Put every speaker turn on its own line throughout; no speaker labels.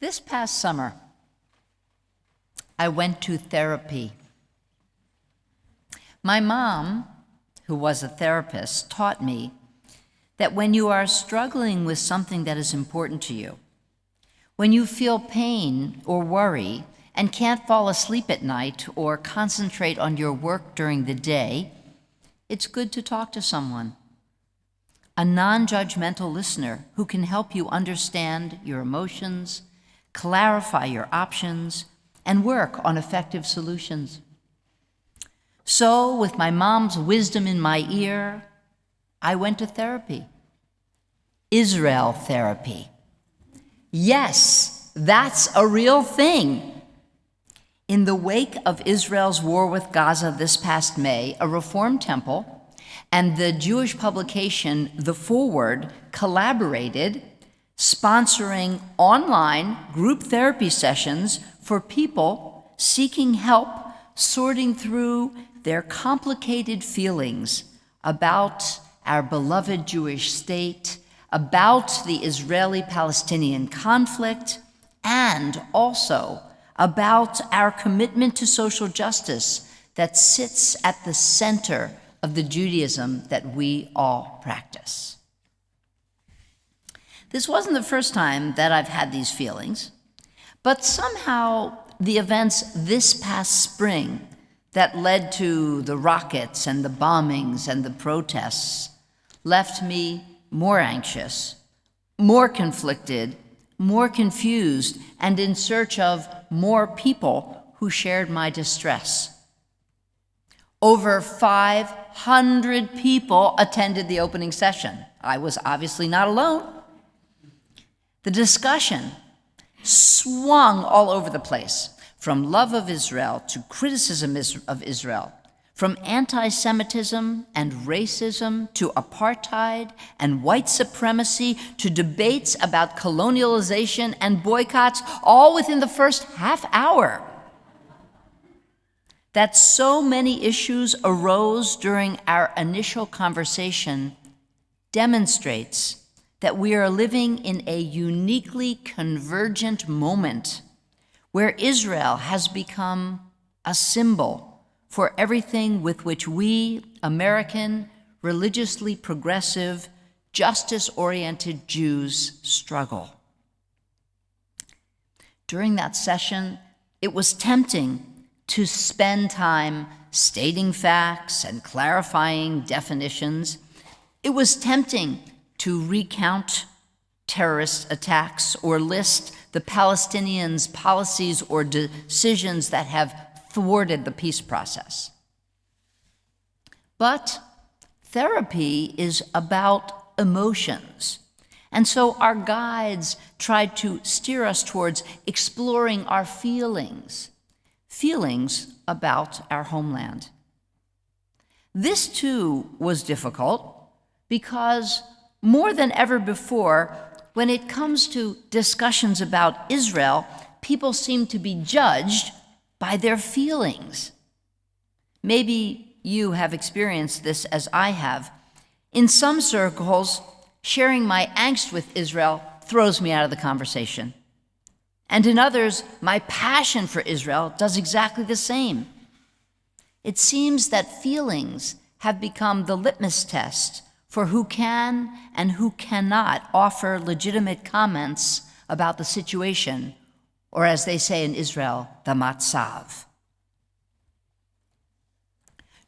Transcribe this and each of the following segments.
This past summer, I went to therapy. My mom, who was a therapist, taught me that when you are struggling with something that is important to you, when you feel pain or worry and can't fall asleep at night or concentrate on your work during the day, it's good to talk to someone, a non-judgmental listener who can help you understand your emotions, clarify your options, and work on effective solutions. So, with my mom's wisdom in my ear, I went to therapy. Israel therapy. Yes, that's a real thing. In the wake of Israel's war with Gaza this past May, a Reform temple and the Jewish publication The Forward collaborated, sponsoring online group therapy sessions for people seeking help sorting through their complicated feelings about our beloved Jewish state, about the Israeli-Palestinian conflict, and also about our commitment to social justice that sits at the center of the Judaism that we all practice. This wasn't the first time that I've had these feelings, but somehow the events this past spring that led to the rockets and the bombings and the protests left me more anxious, more conflicted, more confused, and in search of more people who shared my distress. Over 500 people attended the opening session. I was obviously not alone. The discussion swung all over the place, from love of Israel to criticism of Israel, from anti-Semitism and racism to apartheid and white supremacy to debates about colonialization and boycotts, all within the first half hour. That so many issues arose during our initial conversation demonstrates that we are living in a uniquely convergent moment where Israel has become a symbol for everything with which we, American, religiously progressive, justice-oriented Jews struggle. During that session, it was tempting to spend time stating facts and clarifying definitions. It was tempting to recount terrorist attacks or list the Palestinians' policies or decisions that have thwarted the peace process. But therapy is about emotions. And so our guides tried to steer us towards exploring our feelings about our homeland. This too was difficult because more than ever before, when it comes to discussions about Israel, people seem to be judged by their feelings. Maybe you have experienced this as I have. In some circles, sharing my angst with Israel throws me out of the conversation. And in others, my passion for Israel does exactly the same. It seems that feelings have become the litmus test for who can and who cannot offer legitimate comments about the situation, or as they say in Israel, the matzav.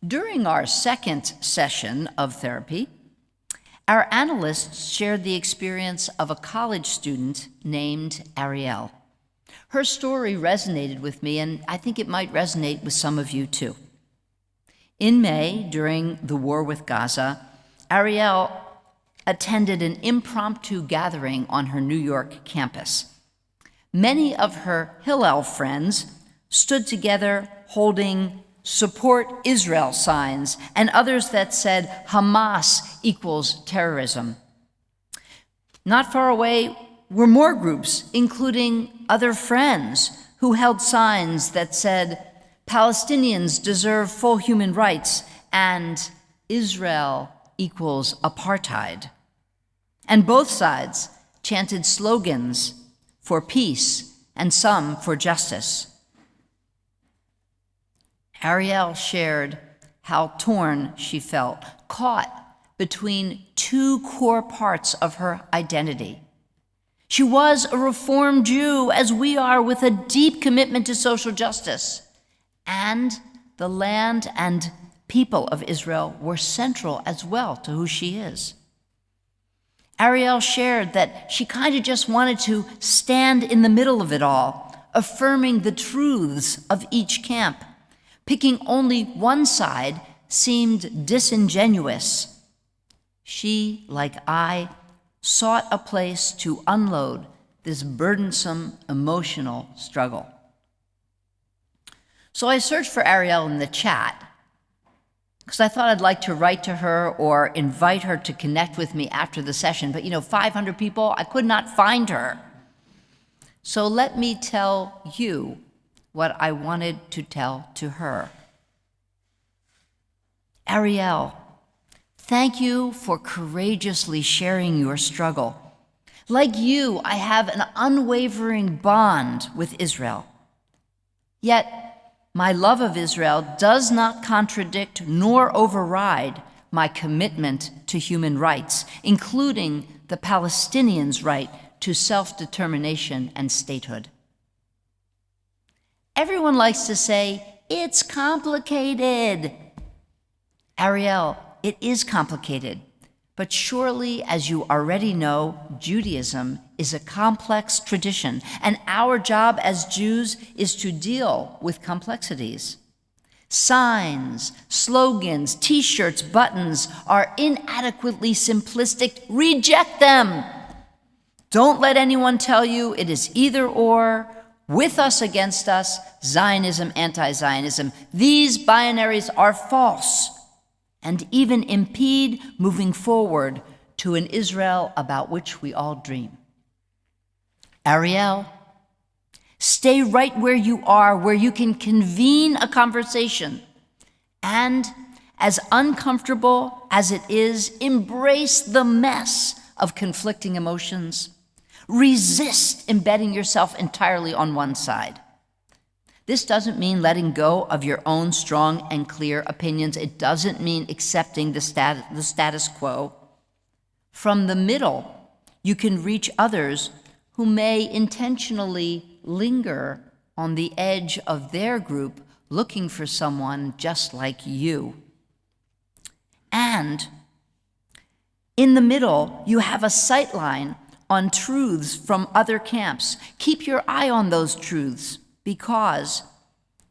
During our second session of therapy, our analysts shared the experience of a college student named Ariel. Her story resonated with me, and I think it might resonate with some of you too. In May, during the war with Gaza, Ariel attended an impromptu gathering on her New York campus. Many of her Hillel friends stood together holding "Support Israel" signs and others that said Hamas equals terrorism. Not far away were more groups, including other friends who held signs that said Palestinians deserve full human rights and Israel equals apartheid. And both sides chanted slogans for peace and some for justice. Ariel shared how torn she felt, caught between two core parts of her identity. She was a Reformed Jew, as we are, with a deep commitment to social justice. And the land and people of Israel were central as well to who she is. Ariel shared that she kind of just wanted to stand in the middle of it all, affirming the truths of each camp. Picking only one side seemed disingenuous. She, like I, sought a place to unload this burdensome emotional struggle. So I searched for Ariel in the chat because I thought I'd like to write to her or invite her to connect with me after the session. But 500 people, I could not find her. So let me tell you what I wanted to tell to her. Ariel, thank you for courageously sharing your struggle. Like you, I have an unwavering bond with Israel. Yet, my love of Israel does not contradict nor override my commitment to human rights, including the Palestinians' right to self-determination and statehood. Everyone likes to say, it's complicated. Ariel, it is complicated, but surely, as you already know, Judaism is a complex tradition, and our job as Jews is to deal with complexities. Signs, slogans, t-shirts, buttons are inadequately simplistic. Reject them. Don't let anyone tell you it is either or, with us, against us, Zionism, anti-Zionism. These binaries are false and even impede moving forward to an Israel about which we all dream. Ariel, stay right where you are, where you can convene a conversation. And as uncomfortable as it is, embrace the mess of conflicting emotions. Resist embedding yourself entirely on one side. This doesn't mean letting go of your own strong and clear opinions. It doesn't mean accepting the status quo. From the middle, you can reach others who may intentionally linger on the edge of their group, looking for someone just like you. And in the middle, you have a sightline on truths from other camps. Keep your eye on those truths, because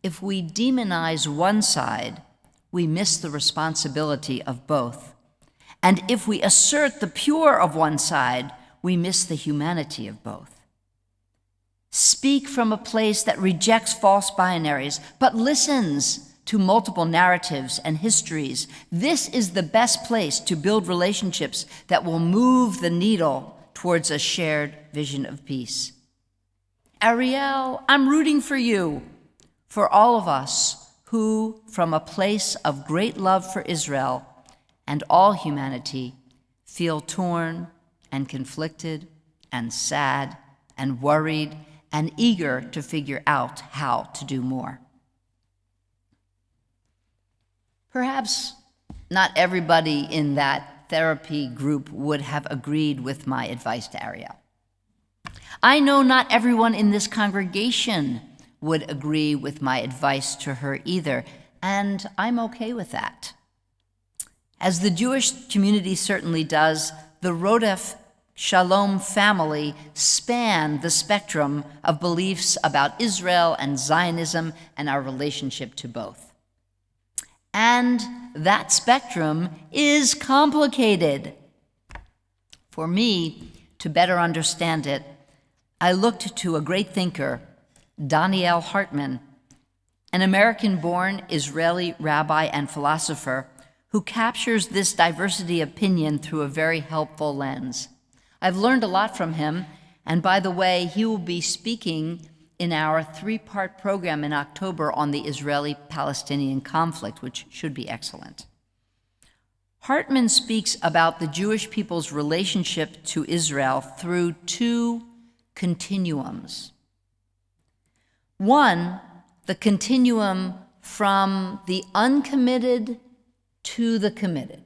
if we demonize one side, we miss the responsibility of both. And if we assert the pure of one side, we miss the humanity of both. Speak from a place that rejects false binaries, but listens to multiple narratives and histories. This is the best place to build relationships that will move the needle towards a shared vision of peace. Ariel, I'm rooting for you, for all of us who, from a place of great love for Israel and all humanity, feel torn and conflicted and sad and worried and eager to figure out how to do more. Perhaps not everybody in that therapy group would have agreed with my advice to Ariel. I know not everyone in this congregation would agree with my advice to her either, and I'm okay with that. As the Jewish community certainly does, the Rodef Shalom family span the spectrum of beliefs about Israel and Zionism and our relationship to both. And that spectrum is complicated. For me, to better understand it, I looked to a great thinker, Daniel Hartman, an American-born Israeli rabbi and philosopher who captures this diversity of opinion through a very helpful lens. I've learned a lot from him, and by the way, he will be speaking in our 3-part program in October on the Israeli-Palestinian conflict, which should be excellent. Hartman speaks about the Jewish people's relationship to Israel through 2 continuums. One, the continuum from the uncommitted to the committed.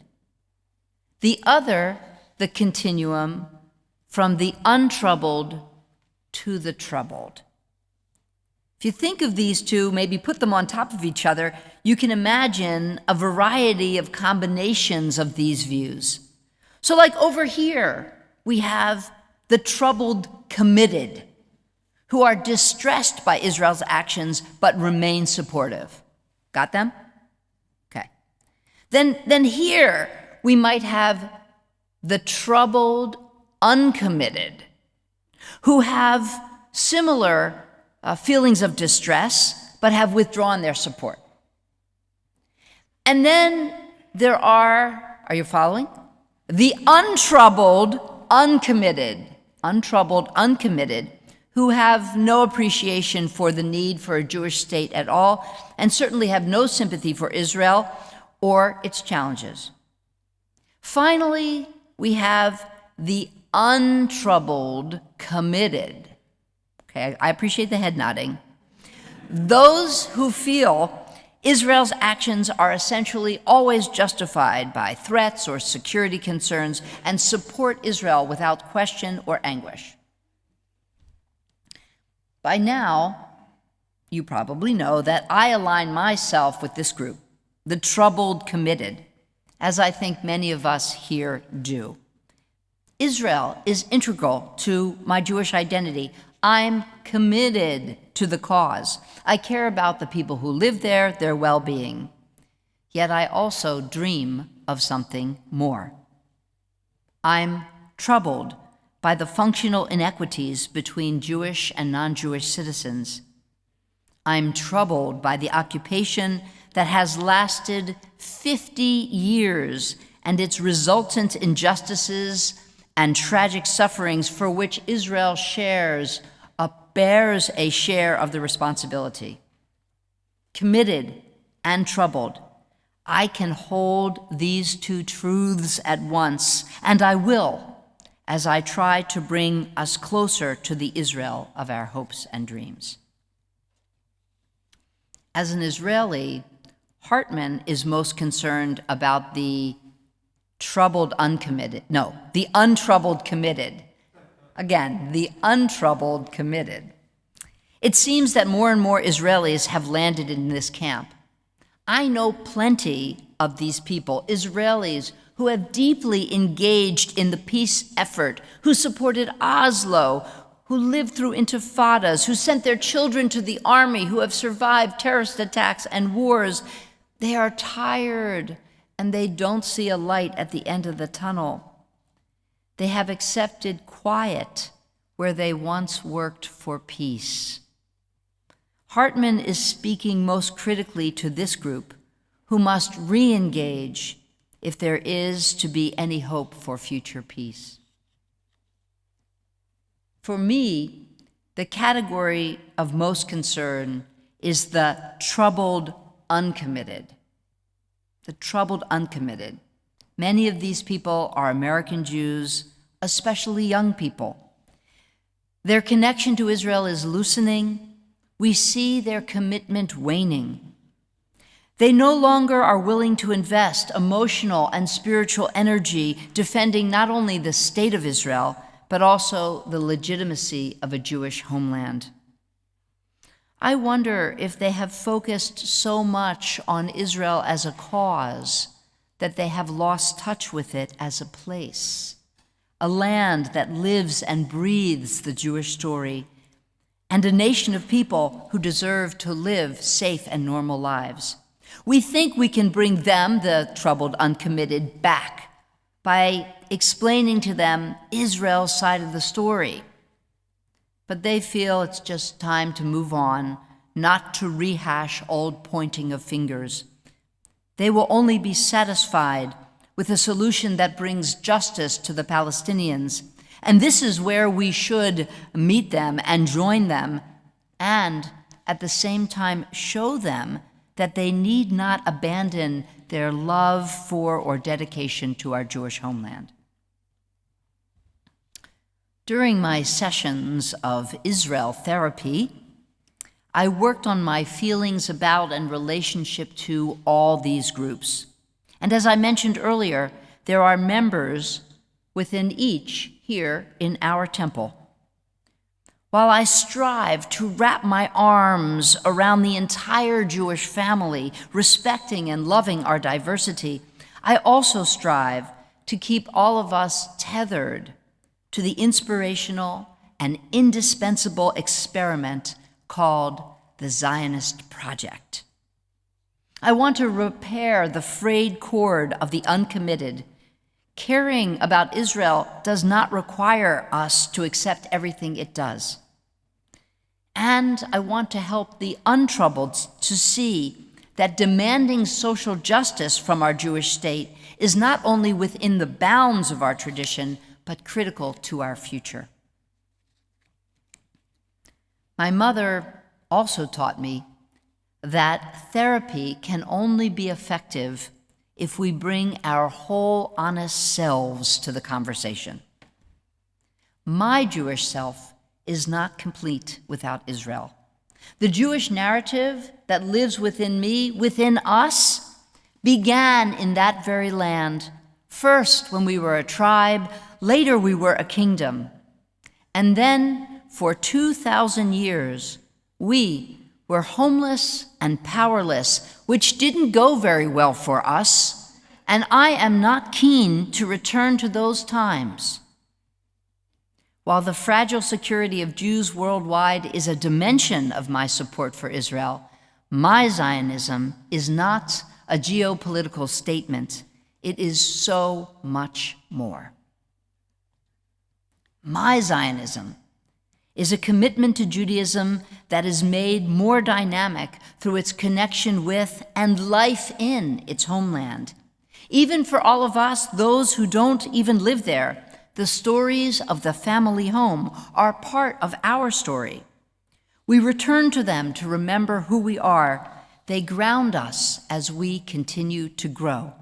The other, the continuum from the untroubled to the troubled. If you think of these two, maybe put them on top of each other, you can imagine a variety of combinations of these views. So like over here, we have the troubled committed, who are distressed by Israel's actions but remain supportive. Got them? Okay. Then here we might have the troubled uncommitted, who have similar feelings of distress but have withdrawn their support. And then there are you following? The untroubled uncommitted, who have no appreciation for the need for a Jewish state at all, and certainly have no sympathy for Israel or its challenges. Finally, we have the untroubled committed. Okay, I appreciate the head nodding. Those who feel Israel's actions are essentially always justified by threats or security concerns and support Israel without question or anguish. By now, you probably know that I align myself with this group, the troubled committed, as I think many of us here do. Israel is integral to my Jewish identity. I'm committed to the cause. I care about the people who live there, their well-being. Yet I also dream of something more. I'm troubled by the functional inequities between Jewish and non-Jewish citizens. I'm troubled by the occupation that has lasted 50 years and its resultant injustices and tragic sufferings for which Israel bears a share of the responsibility. Committed and troubled, I can hold these two truths at once, and I will, as I try to bring us closer to the Israel of our hopes and dreams. As an Israeli, Hartman is most concerned about the untroubled committed. Again, the untroubled committed. It seems that more and more Israelis have landed in this camp. I know plenty of these people, Israelis who have deeply engaged in the peace effort, who supported Oslo, who lived through intifadas, who sent their children to the army, who have survived terrorist attacks and wars. They are tired and they don't see a light at the end of the tunnel. They have accepted quiet where they once worked for peace. Hartman is speaking most critically to this group, who must re-engage if there is to be any hope for future peace. For me, the category of most concern is the troubled uncommitted. The troubled uncommitted. Many of these people are American Jews, especially young people. Their connection to Israel is loosening. We see their commitment waning. They no longer are willing to invest emotional and spiritual energy defending not only the state of Israel, but also the legitimacy of a Jewish homeland. I wonder if they have focused so much on Israel as a cause that they have lost touch with it as a place, a land that lives and breathes the Jewish story, and a nation of people who deserve to live safe and normal lives. We think we can bring them, the troubled uncommitted, back by explaining to them Israel's side of the story. But they feel it's just time to move on, not to rehash old pointing of fingers. They will only be satisfied with a solution that brings justice to the Palestinians. And this is where we should meet them and join them, and at the same time show them that they need not abandon their love for or dedication to our Jewish homeland. During my sessions of Israel therapy, I worked on my feelings about and relationship to all these groups. And as I mentioned earlier, there are members within each here in our temple. While I strive to wrap my arms around the entire Jewish family, respecting and loving our diversity, I also strive to keep all of us tethered to the inspirational and indispensable experiment called the Zionist Project. I want to repair the frayed cord of the uncommitted. Caring about Israel does not require us to accept everything it does. And I want to help the untroubled to see that demanding social justice from our Jewish state is not only within the bounds of our tradition, but critical to our future. My mother also taught me that therapy can only be effective if we bring our whole honest selves to the conversation. My Jewish self is not complete without Israel. The Jewish narrative that lives within me, within us, began in that very land. First, when we were a tribe, later we were a kingdom. And then, for 2,000 years, we were homeless and powerless, which didn't go very well for us, and I am not keen to return to those times. While the fragile security of Jews worldwide is a dimension of my support for Israel, my Zionism is not a geopolitical statement. It is so much more. My Zionism is a commitment to Judaism that is made more dynamic through its connection with and life in its homeland. Even for all of us, those who don't even live there, the stories of the family home are part of our story. We return to them to remember who we are. They ground us as we continue to grow.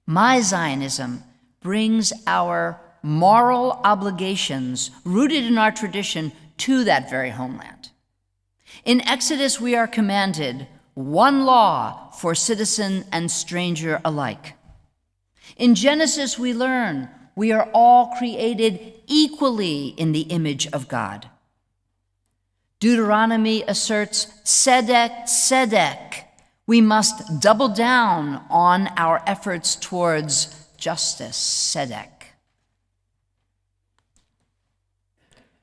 My Zionism brings our moral obligations rooted in our tradition to that very homeland. In Exodus, we are commanded one law for citizen and stranger alike. In Genesis, we learn we are all created equally in the image of God. Deuteronomy asserts, tzedek, tzedek. We must double down on our efforts towards justice, tzedek.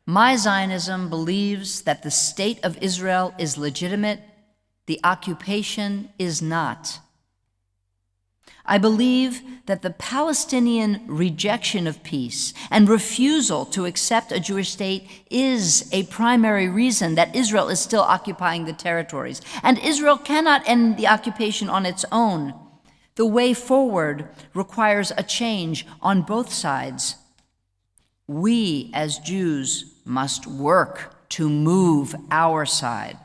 My Zionism believes that the state of Israel is legitimate, the occupation is not. I believe that the Palestinian rejection of peace and refusal to accept a Jewish state is a primary reason that Israel is still occupying the territories. And Israel cannot end the occupation on its own. The way forward requires a change on both sides. We, as Jews, must work to move our side.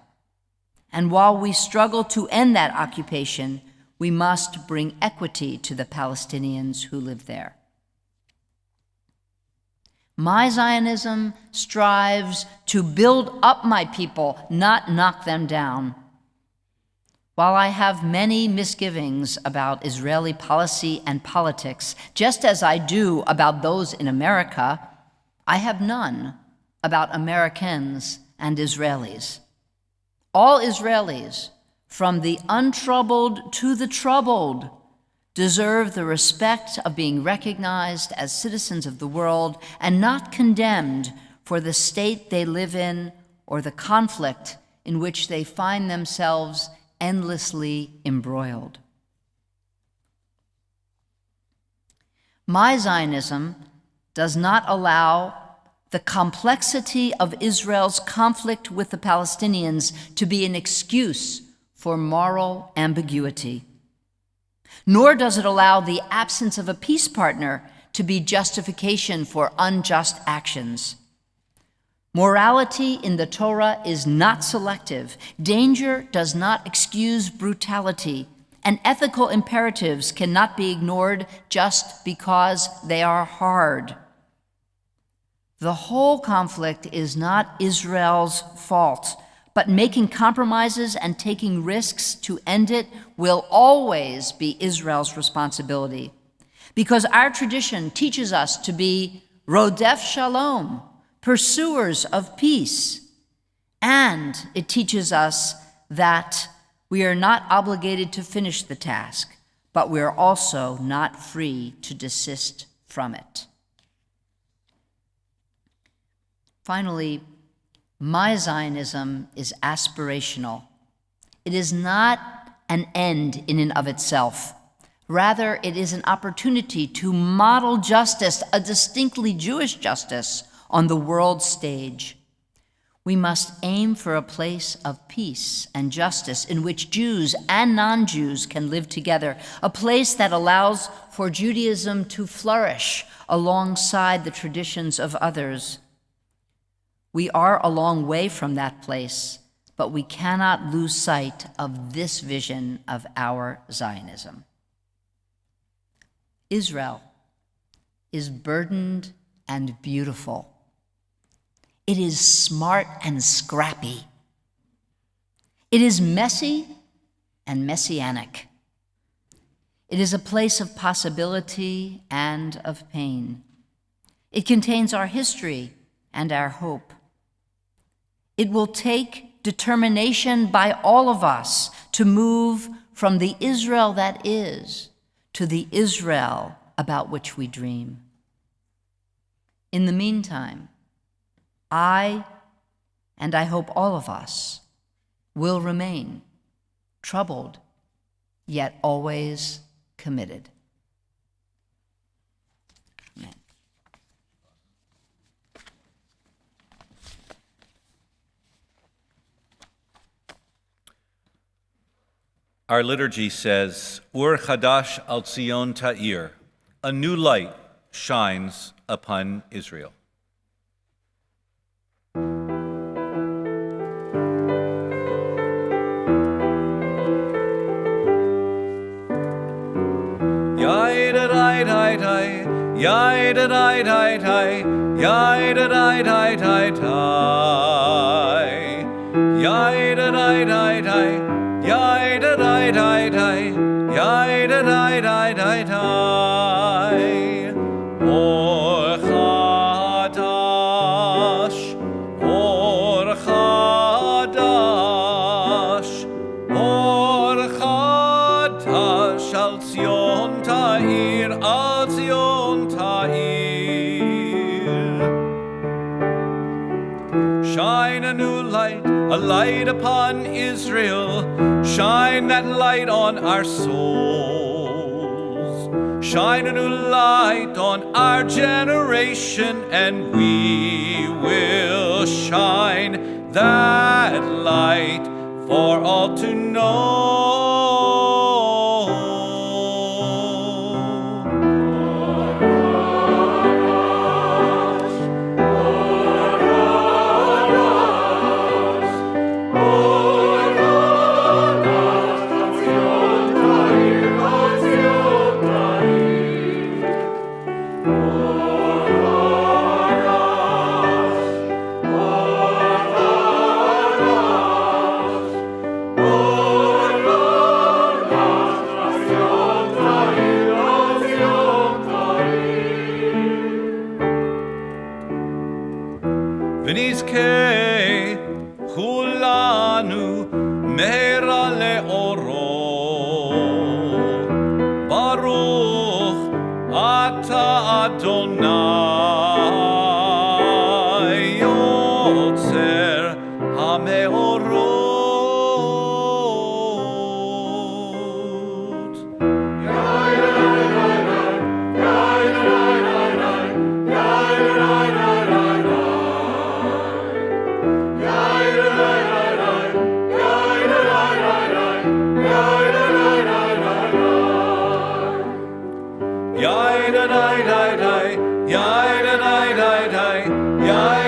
And while we struggle to end that occupation, we must bring equity to the Palestinians who live there. My Zionism strives to build up my people, not knock them down. While I have many misgivings about Israeli policy and politics, just as I do about those in America, I have none about Americans and Israelis. All Israelis, from the untroubled to the troubled, deserve the respect of being recognized as citizens of the world and not condemned for the state they live in or the conflict in which they find themselves endlessly embroiled. My Zionism does not allow the complexity of Israel's conflict with the Palestinians to be an excuse for moral ambiguity. Nor does it allow the absence of a peace partner to be justification for unjust actions. Morality in the Torah is not selective. Danger does not excuse brutality, and ethical imperatives cannot be ignored just because they are hard. The whole conflict is not Israel's fault, but making compromises and taking risks to end it will always be Israel's responsibility, because our tradition teaches us to be rodef shalom, pursuers of peace, and it teaches us that we are not obligated to finish the task, but we are also not free to desist from it. Finally, my Zionism is aspirational. It is not an end in and of itself. Rather, it is an opportunity to model justice, a distinctly Jewish justice, on the world stage. We must aim for a place of peace and justice in which Jews and non-Jews can live together, a place that allows for Judaism to flourish alongside the traditions of others. We are a long way from that place, but we cannot lose sight of this vision of our Zionism. Israel is burdened and beautiful. It is smart and scrappy. It is messy and messianic. It is a place of possibility and of pain. It contains our history and our hope. It will take determination by all of us to move from the Israel that is to the Israel about which we dream. In the meantime, I, and I hope all of us, will remain troubled, yet always committed. Amen.
Our liturgy says, Ur Chadash al Tzion Ta'ir, a new light shines upon Israel. Or Chadash, Or Chadash, Or Chadash, Al Tzion Ta'ir, Al Tzion Ta'ir. Shine a new light, a light upon Israel. Shine that light on our souls. Shine a new light on our generation, and we will shine that light for all to know. ונזכה כולנו מהרה לאורו. ברוך אתה אדוני יוצר המאורות. Yeah.